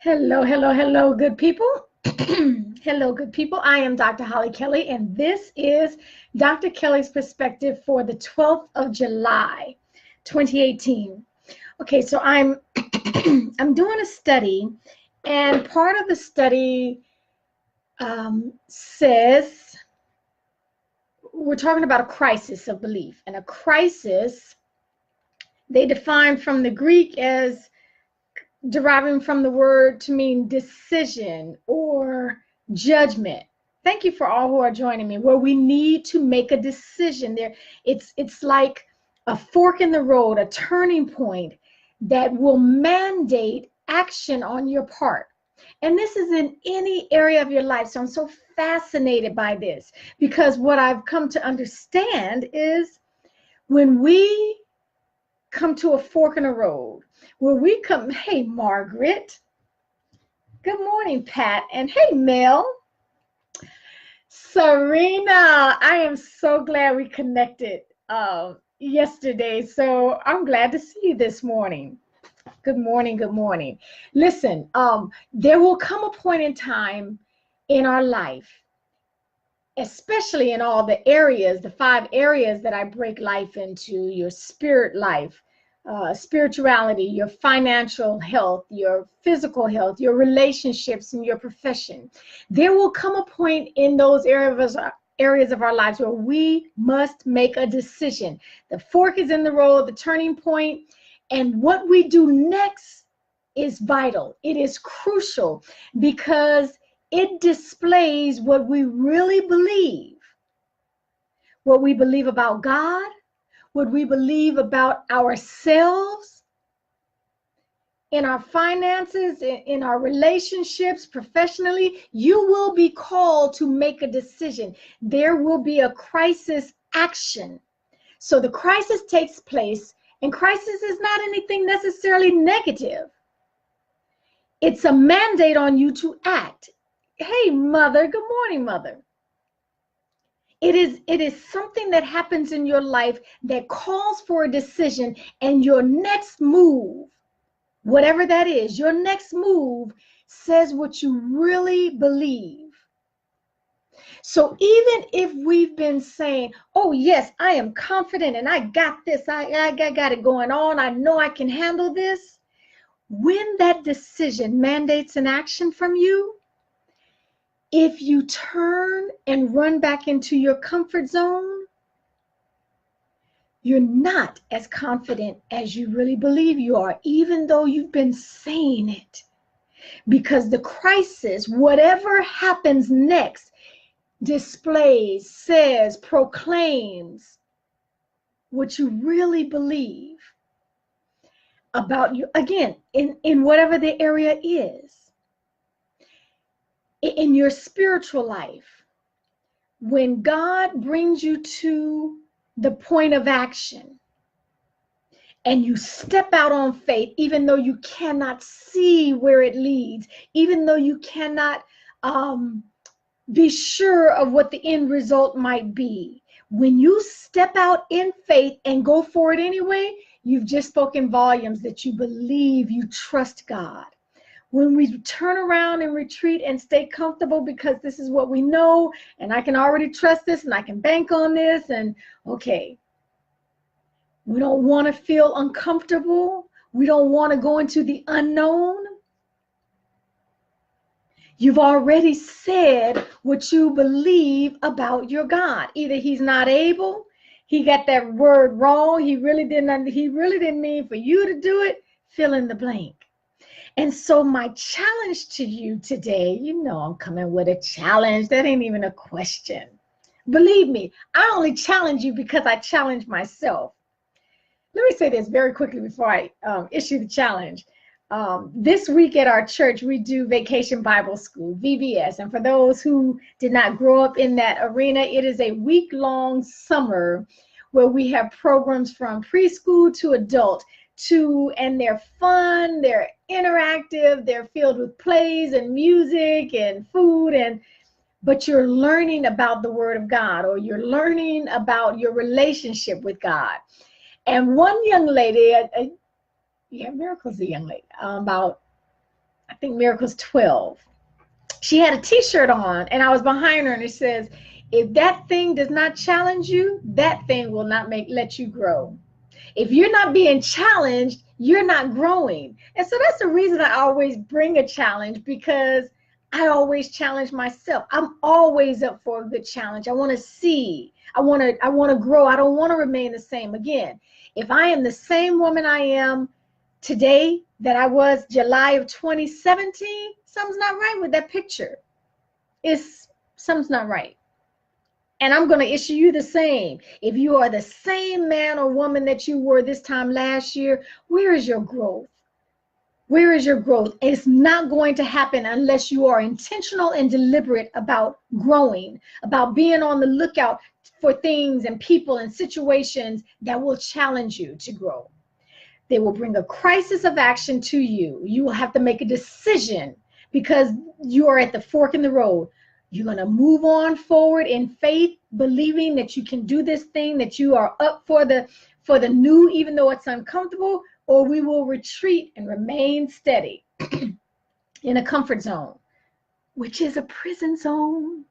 Hello, hello, hello, good people. Hello, good people. I am Dr. Hollie Kelly, and this is Dr. Kelly's perspective for the 12th of July, 2018. Okay, so I'm I'm doing a study, and part of the study says we're talking about a crisis of belief, and a crisis they define from the Greek as deriving from the word to mean decision or judgment. Thank you for all who are joining me. Where we need to make a decision there. It's like a fork in the road, a turning point that will mandate action on your part. And this is in any area of your life. So I'm so fascinated by this because what I've come to understand is when we come to a fork in the road, where we come, hey, Margaret. Good morning, Pat. And hey, Mel. Serena, I am so glad we connected yesterday. So I'm glad to see you this morning. Good morning, good morning. Listen, there will come a point in time in our life, especially in all the areas, the 5 areas that I break life into: your spirit life, spirituality, your financial health, your physical health, your relationships, and your profession. There will come a point in those areas of our lives where we must make a decision. The fork is in the road, the turning point, and what we do next is vital. It is crucial because it displays what we really believe, what we believe about God, what we believe about ourselves, in our finances, in our relationships, professionally. You will be called to make a decision. There will be a crisis action. So the crisis takes place, and crisis is not anything necessarily negative. It's a mandate on you to act. Hey, Mother. Good morning, Mother. It is something that happens in your life that calls for a decision, and your next move, whatever that is, your next move says what you really believe. So even if we've been saying, oh yes, I am confident and I got this, I got it going on, I know I can handle this, when that decision mandates an action from you, if you turn and run back into your comfort zone, you're not as confident as you really believe you are, even though you've been saying it. Because the crisis, whatever happens next, displays, says, proclaims what you really believe about you, again, in whatever the area is. In your spiritual life, when God brings you to the point of action and you step out on faith, even though you cannot see where it leads, even though you cannot be sure of what the end result might be, when you step out in faith and go for it anyway, you've just spoken volumes that you believe, you trust God. When we turn around and retreat and stay comfortable because this is what we know, and I can already trust this and I can bank on this, and okay, we don't want to feel uncomfortable. We don't want to go into the unknown. You've already said what you believe about your God. Either he's not able, he got that word wrong, he really didn't mean for you to do it, fill in the blank. And so my challenge to you today, you know I'm coming with a challenge. That ain't even a question. Believe me, I only challenge you because I challenge myself. Let me say this very quickly before I issue the challenge. This week at our church, we do Vacation Bible School, VBS. And for those who did not grow up in that arena, it is a week-long summer where we have programs from preschool to adult, and they're fun, they're interactive, they're filled with plays and music and food, but you're learning about the Word of God, or you're learning about your relationship with God. And one young lady, Miracle's a young lady, about, I think Miracle's 12. She had a t-shirt on, and I was behind her, and it says, if that thing does not challenge you, that thing will not let you grow. If you're not being challenged, you're not growing. And so that's the reason I always bring a challenge, because I always challenge myself. I'm always up for a good challenge. I want to see. I want to grow. I don't want to remain the same again. If I am the same woman I am today that I was July of 2017, something's not right with that picture. Something's not right. And I'm going to issue you the same. If you are the same man or woman that you were this time last year, where is your growth? Where is your growth? It's not going to happen unless you are intentional and deliberate about growing, about being on the lookout for things and people and situations that will challenge you to grow. They will bring a crisis of action to you. You will have to make a decision, because you are at the fork in the road. You're going to move on forward in faith, believing that you can do this thing, that you are up for the new, even though it's uncomfortable, or we will retreat and remain steady in a comfort zone, which is a prison zone.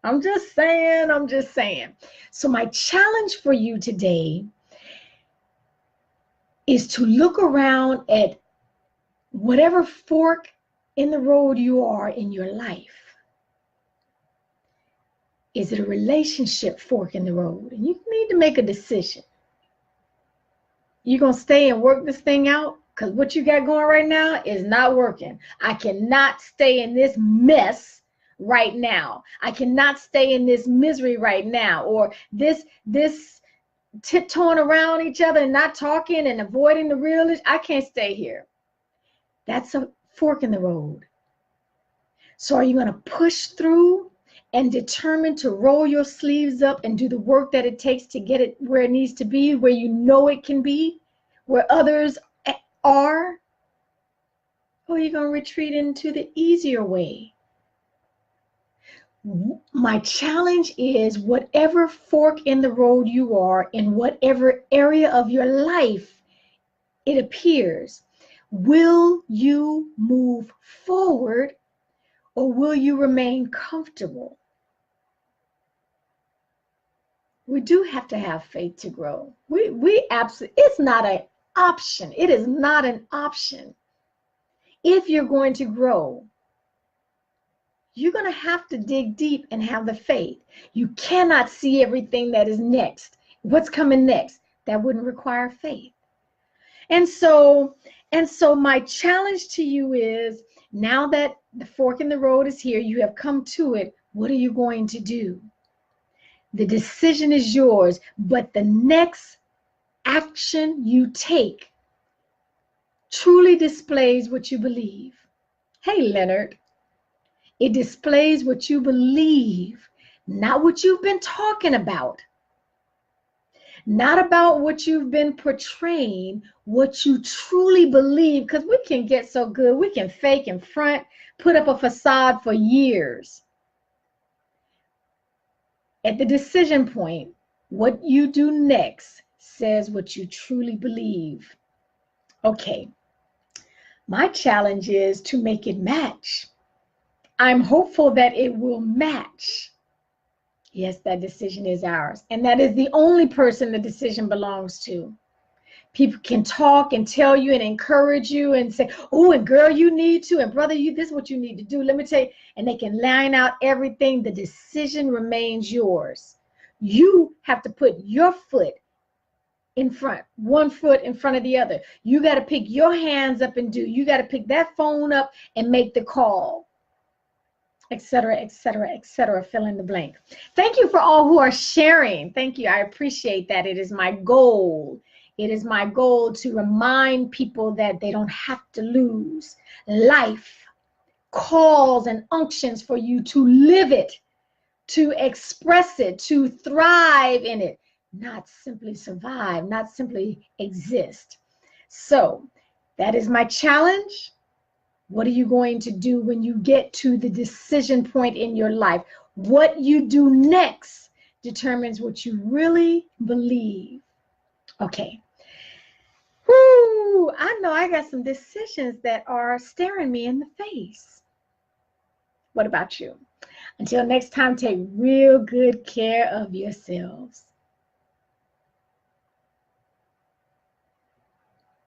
I'm just saying. So my challenge for you today is to look around at whatever fork in the road you are in your life. Is it a relationship fork in the road? And you need to make a decision. You're going to stay and work this thing out? Because what you got going right now is not working. I cannot stay in this mess right now. I cannot stay in this misery right now. Or this tiptoeing around each other and not talking and avoiding the real issue. I can't stay here. That's a fork in the road. So are you going to push through and determined to roll your sleeves up and do the work that it takes to get it where it needs to be, where you know it can be, where others are? Or are you going to retreat into the easier way? My challenge is, whatever fork in the road you are, in whatever area of your life it appears, will you move forward, or will you remain comfortable? We do have to have faith to grow. We absolutely, it's not an option. It is not an option. If you're going to grow, you're going to have to dig deep and have the faith. You cannot see everything that is next. What's coming next? That wouldn't require faith. And so my challenge to you is, now that the fork in the road is here, you have come to it, what are you going to do? The decision is yours, but the next action you take truly displays what you believe. Hey, Leonard, it displays what you believe, not what you've been talking about, not about what you've been portraying, what you truly believe, because we can get so good. We can fake and front, put up a facade for years. At the decision point, what you do next says what you truly believe. Okay, my challenge is to make it match. I'm hopeful that it will match. Yes, that decision is ours. And that is the only person the decision belongs to. People can talk and tell you and encourage you and say, oh, and girl, you need to, and brother, this is what you need to do. Let me tell you. And they can line out everything. The decision remains yours. You have to put your foot in front, one foot in front of the other. You got to pick your hands up and do. You got to pick that phone up and make the call, etc., etc., etc. Fill in the blank. Thank you for all who are sharing. Thank you. I appreciate that. It is my goal. It is my goal to remind people that they don't have to lose. Life calls and unctions for you to live it, to express it, to thrive in it, not simply survive, not simply exist. So that is my challenge. What are you going to do when you get to the decision point in your life? What you do next determines what you really believe. Okay. Woo! ooh, I know I got some decisions that are staring me in the face. What about you? Until next time, take real good care of yourselves.